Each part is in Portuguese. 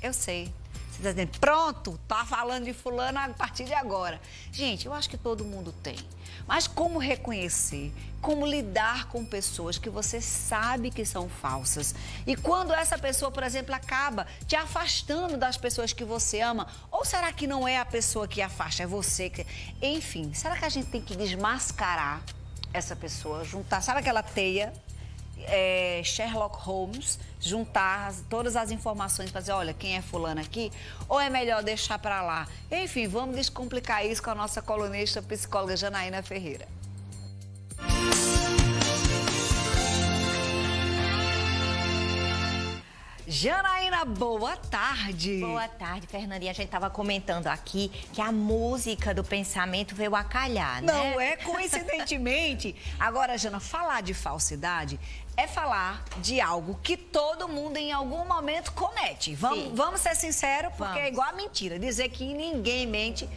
Eu sei. Você está dizendo, pronto, tá falando de fulano a partir de agora. Gente, eu acho que todo mundo tem. Mas como reconhecer, como lidar com pessoas que você sabe que são falsas? E quando essa pessoa, por exemplo, acaba te afastando das pessoas que você ama, ou será que não é a pessoa que afasta, é você que... Enfim, será que a gente tem que desmascarar essa pessoa, juntar, sabe aquela teia? Sherlock Holmes, juntar todas as informações para dizer, olha, quem é fulano aqui, ou é melhor deixar para lá? Enfim, vamos descomplicar isso com a nossa colunista psicóloga Janaína Ferreira. Janaína, boa tarde. Boa tarde, Fernandinha. A gente estava comentando aqui que a música do pensamento veio a calhar, né? Não é coincidentemente. Agora, Jana, falar de falsidade é falar de algo que todo mundo em algum momento comete. Vamos ser sinceros, porque é igual a mentira. Dizer que ninguém mente,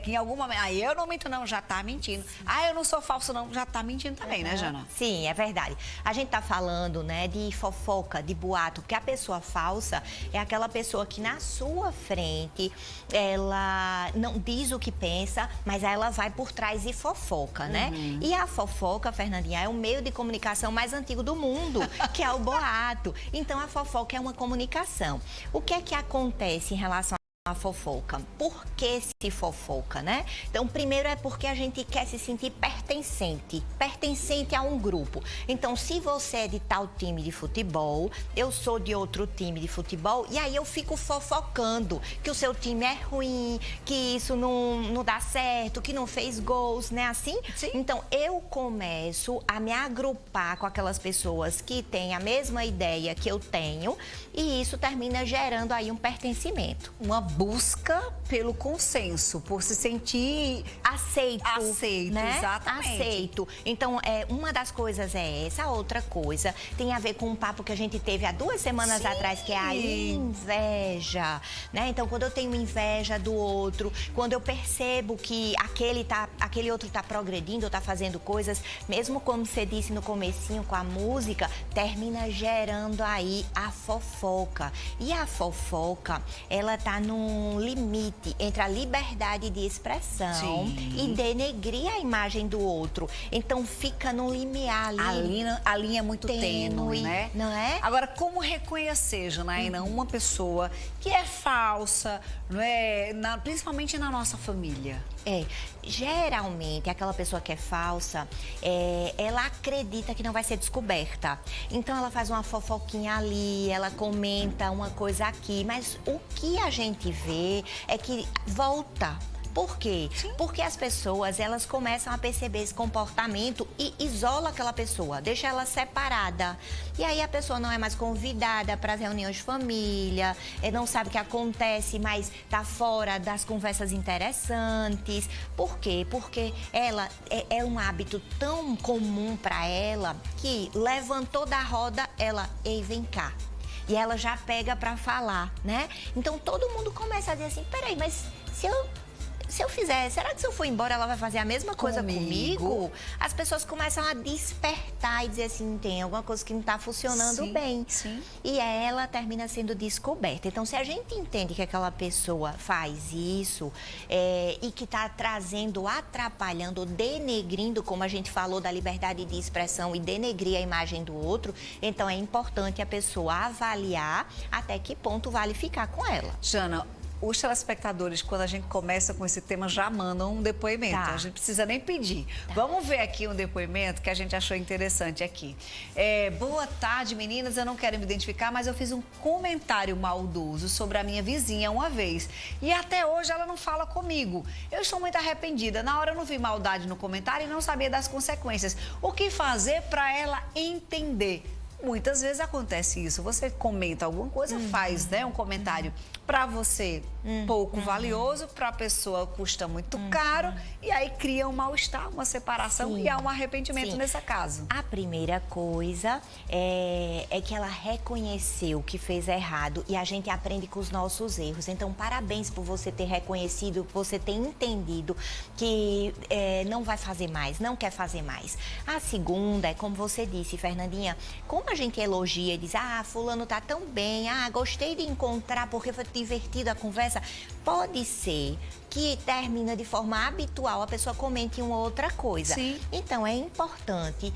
que em algum momento... eu não minto não, já tá mentindo. Eu não sou falso não, já tá mentindo também, né, Jana? Sim, é verdade. A gente tá falando, né, de fofoca, de boato, porque a pessoa falsa é aquela pessoa que na sua frente, ela não diz o que pensa, mas ela vai por trás e fofoca, né? E a fofoca, Fernandinha, é o meio de comunicação mais antigo do mundo, que é o boato. Então, a fofoca é uma comunicação. O que é que acontece em relação a fofoca? Por que se fofoca, né? Então, primeiro é porque a gente quer se sentir pertencente a um grupo. Então, se você é de tal time de futebol, eu sou de outro time de futebol, e aí eu fico fofocando que o seu time é ruim, que isso não dá certo, que não fez gols, né? Assim? Sim. Então, eu começo a me agrupar com aquelas pessoas que têm a mesma ideia que eu tenho, e isso termina gerando aí um pertencimento. Uma busca pelo consenso, por se sentir aceito, né? Exatamente. Aceito. Então, uma das coisas é essa, a outra coisa tem a ver com um papo que a gente teve há 2 semanas atrás, que é a inveja, né? Então, quando eu tenho inveja do outro, quando eu percebo que aquele outro tá progredindo, tá fazendo coisas, mesmo como você disse no comecinho com a música, termina gerando aí a fofoca. E a fofoca, ela tá num limite entre a liberdade de expressão e denegrir a imagem do outro. Então, fica no limiar ali. A linha é muito tênue, né? Não é? Agora, como reconhecer, Janaína, uma pessoa que é falsa, não é? Principalmente na nossa família? Geralmente, aquela pessoa que é falsa, ela acredita que não vai ser descoberta. Então, ela faz uma fofoquinha ali, ela comenta uma coisa aqui, mas o que a gente vê é que volta. Por quê? Porque as pessoas, elas começam a perceber esse comportamento e isola aquela pessoa, deixa ela separada. E aí a pessoa não é mais convidada para as reuniões de família, não sabe o que acontece, mas tá fora das conversas interessantes. Por quê? Porque ela é um hábito tão comum para ela que levantou da roda, ei, vem cá. E ela já pega para falar, né? Então todo mundo começa a dizer assim, peraí, mas se eu fizer, será que se eu for embora ela vai fazer a mesma coisa comigo? As pessoas começam a despertar e dizer assim, tem alguma coisa que não está funcionando bem. E ela termina sendo descoberta. Então, se a gente entende que aquela pessoa faz isso e que está trazendo, atrapalhando, denegrindo, como a gente falou da liberdade de expressão e denegrir a imagem do outro, então é importante a pessoa avaliar até que ponto vale ficar com ela. Jana, os telespectadores, quando a gente começa com esse tema, já mandam um depoimento. A gente precisa nem pedir. Vamos ver aqui um depoimento que a gente achou interessante aqui. Boa tarde, meninas. Eu não quero me identificar, mas eu fiz um comentário maldoso sobre a minha vizinha uma vez. E até hoje ela não fala comigo. Eu estou muito arrependida. Na hora eu não vi maldade no comentário e não sabia das consequências. O que fazer para ela entender? Muitas vezes acontece isso. Você comenta alguma coisa, faz, né, um comentário Para você, pouco valioso, para a pessoa custa muito caro, e aí cria um mal-estar, uma separação e há um arrependimento nesse caso. A primeira coisa é que ela reconheceu que fez errado e a gente aprende com os nossos erros. Então, parabéns por você ter reconhecido, por você ter entendido que não vai fazer mais, não quer fazer mais. A segunda é, como você disse, Fernandinha, como a gente elogia e diz, fulano tá tão bem, gostei de encontrar porque foi divertida a conversa, pode ser que termina de forma habitual, a pessoa comente uma outra coisa. Sim. Então, é importante,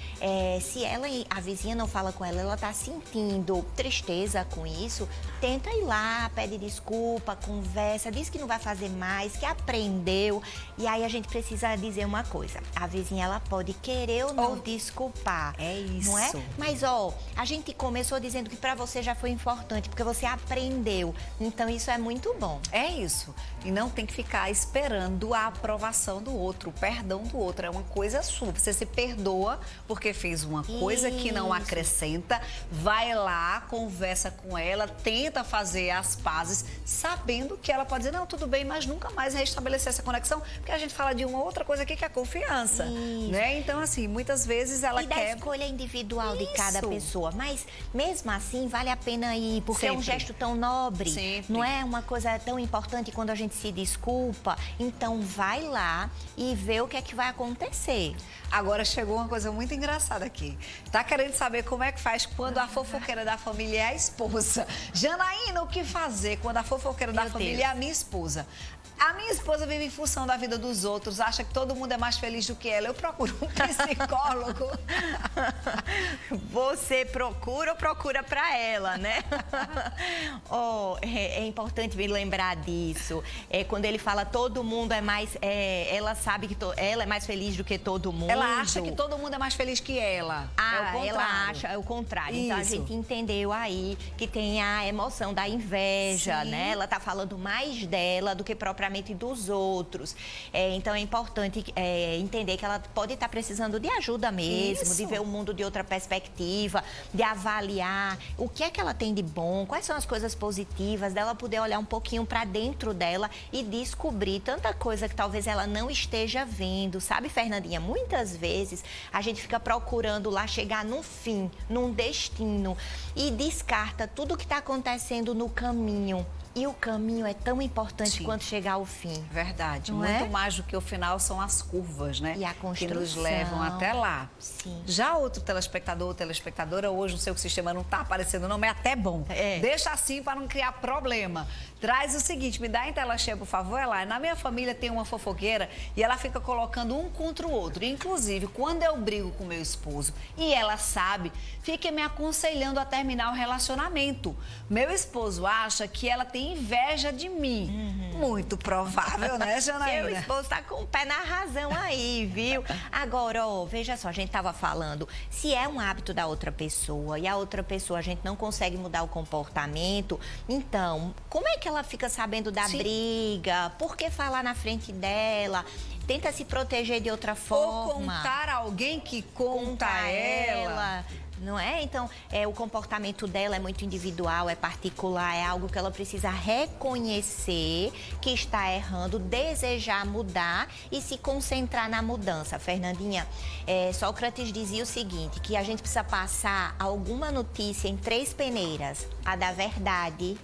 se a vizinha não fala com ela, ela tá sentindo tristeza com isso, tenta ir lá, pede desculpa, conversa, diz que não vai fazer mais, que aprendeu. E aí a gente precisa dizer uma coisa, a vizinha, ela pode querer ou não desculpar. É isso. Não é? Mas, a gente começou dizendo que para você já foi importante, porque você aprendeu. Então, isso é muito bom. É isso. E não tem que ficar esperando a aprovação do outro, o perdão do outro. É uma coisa sua. Você se perdoa porque fez uma coisa que não acrescenta. Vai lá, conversa com ela, tenta fazer as pazes, sabendo que ela pode dizer, não, tudo bem, mas nunca mais restabelecer essa conexão, porque a gente fala de uma outra coisa aqui que é a confiança. Né? Então, assim, muitas vezes ela quer... E da escolha individual de cada pessoa. Mas, mesmo assim, vale a pena ir, porque é um gesto tão nobre. Sempre. Não é uma coisa tão importante quando a gente se desculpa. Então, vai lá e vê o que é que vai acontecer. Agora chegou uma coisa muito engraçada aqui. Tá querendo saber como é que faz quando a fofoqueira da família é a esposa. Janaína, o que fazer quando a fofoqueira da família é a minha esposa? A minha esposa vive em função da vida dos outros, acha que todo mundo é mais feliz do que ela. Eu procuro um psicólogo. Você procura ou procura pra ela, né? É importante me lembrar disso. Quando ele fala todo mundo é mais... ela sabe que ela é mais feliz do que todo mundo. Ela acha que todo mundo é mais feliz que ela. Ela acha o contrário. Isso. Então, a gente entendeu aí que tem a emoção da inveja, Sim. né? Ela tá falando mais dela do que propriamente dos outros. Então, é importante entender que ela pode estar precisando de ajuda mesmo, Isso. de ver o mundo de outra perspectiva, de avaliar o que é que ela tem de bom, quais são as coisas positivas, dela poder olhar um pouquinho para dentro dela e descobrir tanta coisa que talvez ela não esteja vendo. Sabe, Fernandinha, muitas vezes a gente fica procurando lá chegar num fim, num destino e descarta tudo que está acontecendo no caminho. E o caminho é tão importante quanto chegar ao fim. Verdade. Não Muito mais do que o final são as curvas, né? E a construção. Que nos levam até lá. Sim. Já outro telespectador ou telespectadora, hoje o seu sistema não está aparecendo o nome, é até bom. Deixa assim para não criar problema. Traz o seguinte, me dá em tela cheia, por favor, Ela. Na minha família tem uma fofoqueira e ela fica colocando um contra o outro. Inclusive, quando eu brigo com meu esposo e ela sabe, fica me aconselhando a terminar o relacionamento. Meu esposo acha que ela tem inveja de mim. Muito provável, né, Janaína? Seu esposo tá com o pé na razão aí, viu? Agora, veja só, a gente tava falando, se é um hábito da outra pessoa e a outra pessoa a gente não consegue mudar o comportamento, então, como é que ela fica sabendo da briga? Por que falar na frente dela? Tenta se proteger de outra forma. Ou contar a alguém que conta a ela. Não é? Então, o comportamento dela é muito individual, é particular, é algo que ela precisa reconhecer que está errando, desejar mudar e se concentrar na mudança. Fernandinha, Sócrates dizia o seguinte, que a gente precisa passar alguma notícia em 3 peneiras, a da verdade,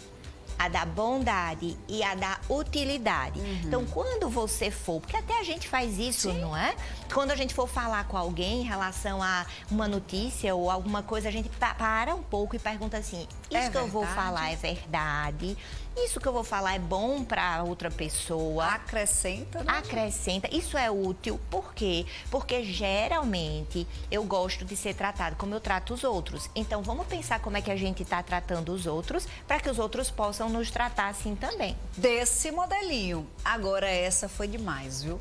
a da bondade e a da utilidade. Então, quando você for, porque até a gente faz isso, não é? Quando a gente for falar com alguém em relação a uma notícia ou alguma coisa, a gente para um pouco e pergunta assim, isso que eu vou falar é verdade? Isso que eu vou falar é bom para outra pessoa? Acrescenta, né? Acrescenta. Isso é útil. Por quê? Porque geralmente eu gosto de ser tratado como eu trato os outros. Então, vamos pensar como é que a gente está tratando os outros para que os outros possam nos tratar assim também. Desse modelinho. Agora, essa foi demais, viu?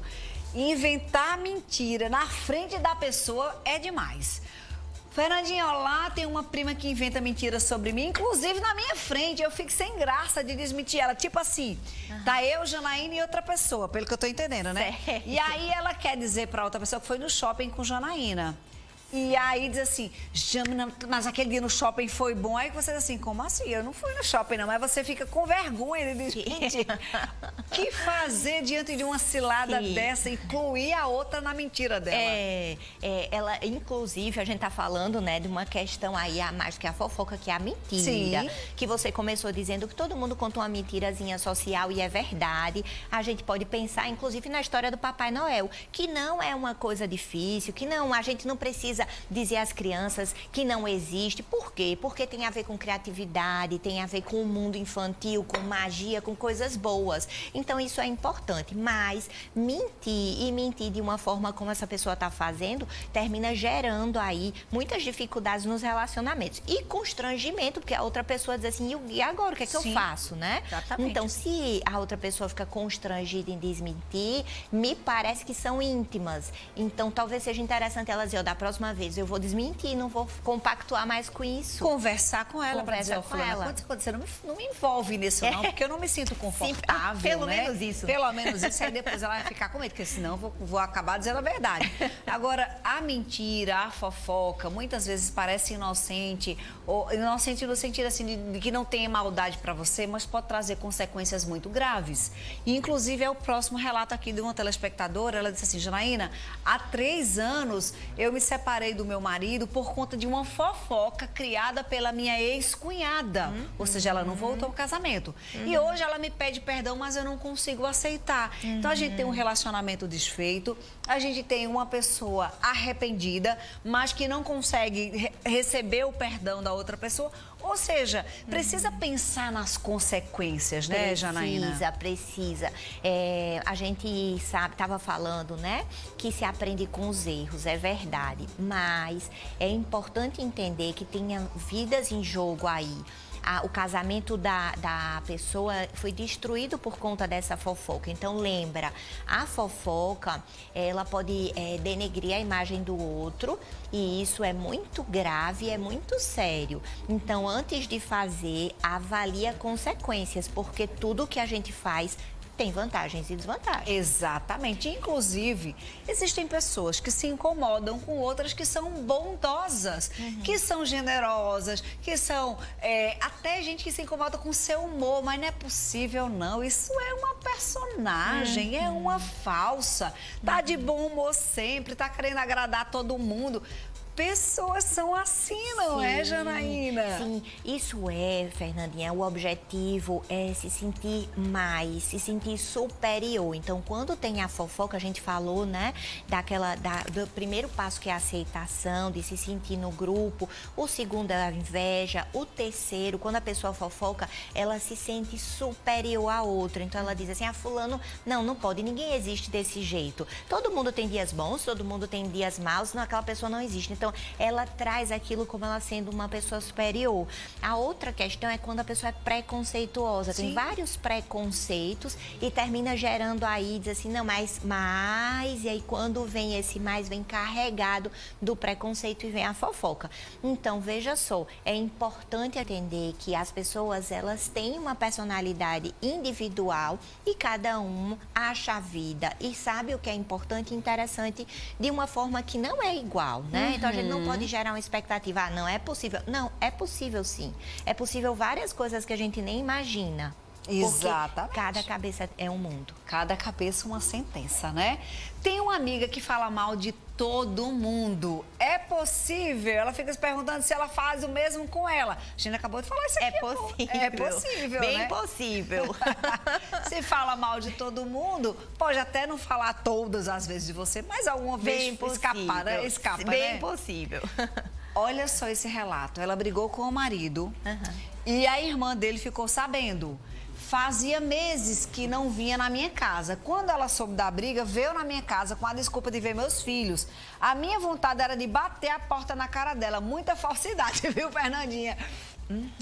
Inventar mentira na frente da pessoa é demais. Fernandinha, lá tem uma prima que inventa mentiras sobre mim, inclusive na minha frente. Eu fico sem graça de desmentir ela. Tipo assim, tá eu, Janaína e outra pessoa, pelo que eu tô entendendo, né? Certo. E aí ela quer dizer pra outra pessoa que foi no shopping com Janaína. E aí diz assim, Jamina, mas aquele dia no shopping foi bom. Aí você diz assim, como assim? Eu não fui no shopping não, mas você fica com vergonha. Ele diz, gente, que fazer diante de uma cilada dessa, incluir a outra na mentira dela? Ela, inclusive, a gente tá falando, né, de uma questão aí, a mais que a fofoca, que é a mentira. Sim. Que você começou dizendo que todo mundo conta uma mentirazinha social e é verdade. A gente pode pensar, inclusive, na história do Papai Noel, que não é uma coisa difícil, que não, a gente não precisa dizer às crianças que não existe. Por quê? Porque tem a ver com criatividade, tem a ver com o mundo infantil, com magia, com coisas boas. Então, isso é importante. Mas mentir, e mentir de uma forma como essa pessoa está fazendo, termina gerando aí muitas dificuldades nos relacionamentos. E constrangimento, porque a outra pessoa diz assim, e agora, o que é que eu faço, né? Exatamente. Então, se a outra pessoa fica constrangida em desmentir, me parece que são íntimas. Então, talvez seja interessante ela dizer, da próxima vez eu vou desmentir, não vou compactuar mais com isso. Conversar com ela para dizer, com ela. Quando você não me envolve nisso não, porque eu não me sinto confortável, pelo né? menos isso. Pelo menos isso, aí depois ela vai ficar com medo, porque senão eu vou acabar dizendo a verdade. Agora, a mentira, a fofoca, muitas vezes parece inocente, ou inocente no sentido assim de que não tem maldade para você, mas pode trazer consequências muito graves. E, inclusive, é o próximo relato aqui de uma telespectadora, ela disse assim, Janaína, há 3 anos eu me separei do meu marido por conta de uma fofoca criada pela minha ex-cunhada. Ou seja, ela não voltou ao casamento. E hoje ela me pede perdão, mas eu não consigo aceitar. Então, a gente tem um relacionamento desfeito, a gente tem uma pessoa arrependida, mas que não consegue receber o perdão da outra pessoa. Ou seja, precisa pensar nas consequências, né, Janaína? Precisa. A gente sabe, estava falando, né, que se aprende com os erros, é verdade. Mas é importante entender que tenha vidas em jogo aí. O casamento da pessoa foi destruído por conta dessa fofoca. Então, lembra, a fofoca, ela pode denegrir a imagem do outro e isso é muito grave, é muito sério. Então, antes de fazer, avalie as consequências, porque tudo que a gente faz tem vantagens e desvantagens. Exatamente. Inclusive, existem pessoas que se incomodam com outras que são bondosas, que são generosas, que são até gente que se incomoda com o seu humor, mas não é possível não. Isso é uma personagem, é uma falsa. Tá de bom humor sempre, tá querendo agradar todo mundo. Pessoas são assim, não é, Janaína? Sim, isso Fernandinha, o objetivo é se sentir mais, se sentir superior. Então, quando tem a fofoca, a gente falou, né, do primeiro passo que é a aceitação, de se sentir no grupo, o segundo é a inveja, o terceiro, quando a pessoa fofoca, ela se sente superior à outra. Então, ela diz assim, fulano, não pode, ninguém existe desse jeito. Todo mundo tem dias bons, todo mundo tem dias maus, aquela pessoa não existe. Então, ela traz aquilo como ela sendo uma pessoa superior. A outra questão é quando a pessoa é preconceituosa. Tem vários preconceitos e termina gerando aí, diz assim, não, mas, e aí quando vem esse mais, vem carregado do preconceito e vem a fofoca. Então, veja só, é importante entender que as pessoas, elas têm uma personalidade individual e cada um acha a vida e sabe o que é importante e interessante de uma forma que não é igual, né? Então, a gente não pode gerar uma expectativa, não é possível. Não, é possível sim. É possível várias coisas que a gente nem imagina. Exatamente. Porque cada cabeça é um mundo. Cada cabeça uma sentença, né? Tem uma amiga que fala mal de todo mundo. É possível? Ela fica se perguntando se ela faz o mesmo com ela. A gente acabou de falar isso aqui. É possível. É possível, bem né? possível. Se fala mal de todo mundo, pode até não falar todas as vezes de você, mas alguma vez escapa, né? Escapa, bem né? possível. Olha só esse relato. Ela brigou com o marido e a irmã dele ficou sabendo. Fazia meses que não vinha na minha casa. Quando ela soube da briga, veio na minha casa com a desculpa de ver meus filhos. A minha vontade era de bater a porta na cara dela. Muita falsidade, viu, Fernandinha?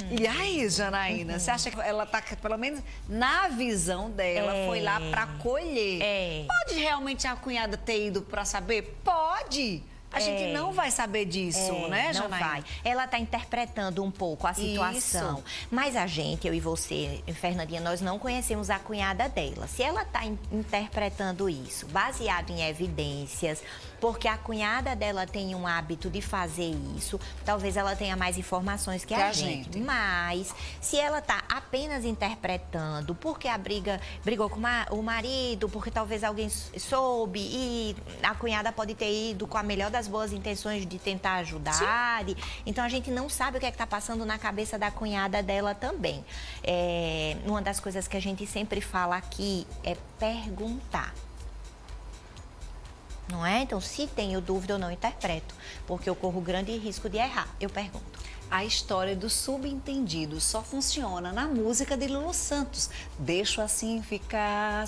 E aí, Janaína, você acha que ela tá, pelo menos na visão dela, foi lá pra colher? Pode realmente a cunhada ter ido pra saber? Pode! A gente não vai saber disso, né, Janaína? Não vai. Ela está interpretando um pouco a situação. Isso. Mas a gente, eu e você, Fernandinha, nós não conhecemos a cunhada dela. Se ela está interpretando isso baseado em evidências, porque a cunhada dela tem um hábito de fazer isso, talvez ela tenha mais informações que a gente. Mas, se ela tá apenas interpretando, porque brigou com o marido, porque talvez alguém soube e a cunhada pode ter ido com a melhor das boas intenções de tentar ajudar. Então, a gente não sabe o que é que tá passando na cabeça da cunhada dela também. Uma das coisas que a gente sempre fala aqui é perguntar. Não é? Então, se tenho dúvida, eu não interpreto, porque eu corro grande risco de errar. Eu pergunto. A história do subentendido só funciona na música de Lulu Santos. Deixo assim ficar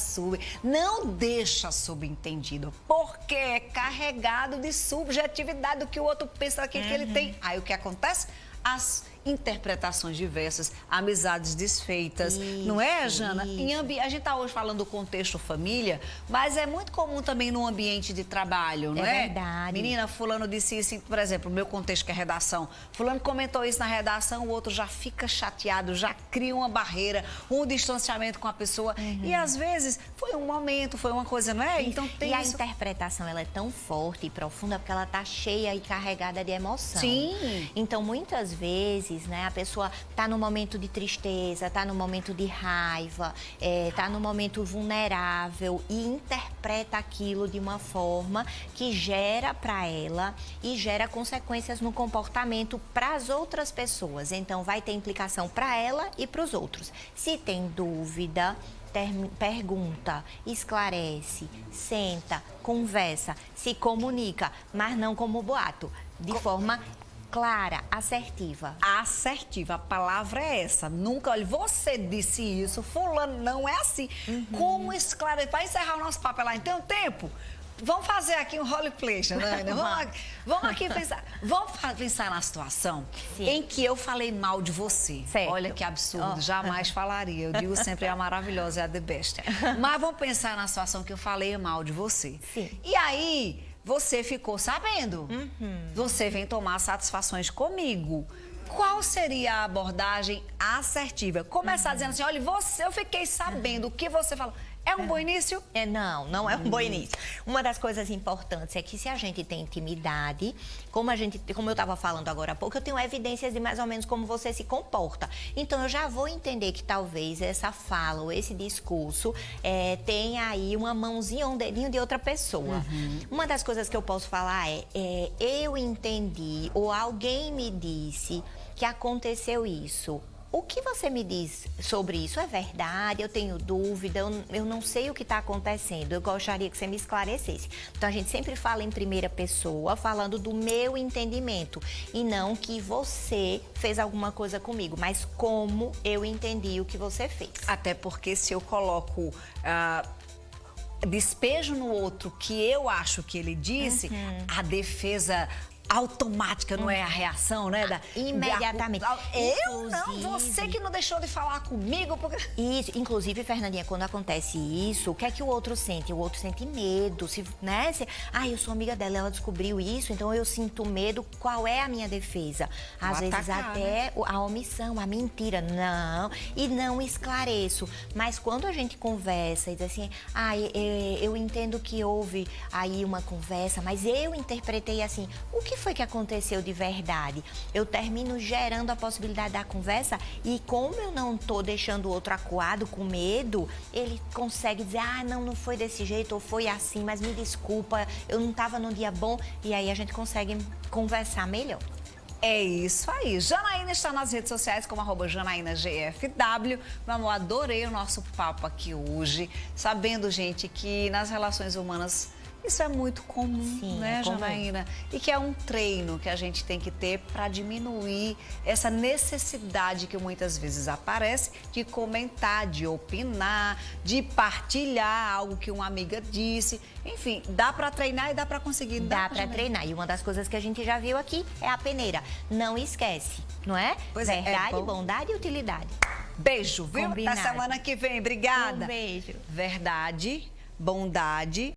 Não deixa subentendido, porque é carregado de subjetividade do que o outro pensa que ele tem. Aí o que acontece? As interpretações diversas, amizades desfeitas, não é, Jana? A gente está hoje falando do contexto família, mas é muito comum também no ambiente de trabalho, não é? É verdade. Menina, fulano disse isso, por exemplo, no meu contexto que é redação, fulano comentou isso na redação, o outro já fica chateado, já cria uma barreira, um distanciamento com a pessoa. E às vezes foi um momento, foi uma coisa, não é? Então tem a interpretação, ela é tão forte e profunda porque ela tá cheia e carregada de emoção. Sim. Então, muitas vezes, né, a pessoa tá no momento de tristeza, tá no momento de raiva, tá no momento vulnerável e interpreta aquilo de uma forma que gera para ela e gera consequências no comportamento para as outras pessoas. Então, vai ter implicação para ela e para os outros. Se tem dúvida, pergunta, esclarece, senta, conversa, se comunica, mas não como boato, de forma clara, assertiva. Assertiva, a palavra é essa. Nunca, olha, você disse isso, fulano, não é assim. Como esclarecer? Para encerrar o nosso papo lá, então, tempo? Vamos fazer aqui um roleplay, Janaína. Vamos aqui pensar. Vamos pensar na situação em que eu falei mal de você. Certo. Olha que absurdo, jamais falaria. Eu digo sempre, é a maravilhosa, é a the best. Mas vamos pensar na situação que eu falei mal de você. Sim. E aí, você ficou sabendo. Você vem tomar satisfações comigo. Qual seria a abordagem assertiva? Começar dizendo assim, olha, eu fiquei sabendo o que você falou. É um bom início? Não é um bom início. Uma das coisas importantes é que se a gente tem intimidade, como eu estava falando agora há pouco, eu tenho evidências de mais ou menos como você se comporta. Então, eu já vou entender que talvez essa fala ou esse discurso tenha aí uma mãozinha ou um dedinho de outra pessoa. Uma das coisas que eu posso falar eu entendi ou alguém me disse que aconteceu isso. O que você me diz sobre isso? É verdade? Eu tenho dúvida, eu não sei o que está acontecendo. Eu gostaria que você me esclarecesse. Então, a gente sempre fala em primeira pessoa, falando do meu entendimento. E não que você fez alguma coisa comigo, mas como eu entendi o que você fez. Até porque se eu coloco... despejo no outro que eu acho que ele disse, a defesa automática, não é a reação, né? Imediatamente. Eu não, você que não deixou de falar comigo. Porque... Isso, inclusive, Fernandinha, quando acontece isso, o que é que o outro sente? O outro sente medo, né? Eu sou amiga dela, ela descobriu isso, então eu sinto medo. Qual é a minha defesa? Às vezes até a omissão, a mentira. Não, e não esclareço. Mas quando a gente conversa e diz assim, eu entendo que houve aí uma conversa, mas eu interpretei assim, o que foi que aconteceu de verdade? Eu termino gerando a possibilidade da conversa e como eu não tô deixando o outro acuado, com medo, ele consegue dizer, não foi desse jeito ou foi assim, mas me desculpa, eu não estava num dia bom, e aí a gente consegue conversar melhor. É isso aí. Janaína está nas redes sociais como @JanaínaGFW. Meu amor, adorei o nosso papo aqui hoje, sabendo, gente, que nas relações humanas isso é muito comum, né, Janaína? E que é um treino que a gente tem que ter para diminuir essa necessidade que muitas vezes aparece de comentar, de opinar, de partilhar algo que uma amiga disse. Enfim, dá para treinar e dá para conseguir. Dá para treinar. E uma das coisas que a gente já viu aqui é a peneira. Não esquece, não é? Pois verdade, bondade e utilidade. Beijo, viu? Combinado. Até semana que vem. Obrigada. Um beijo. Verdade, bondade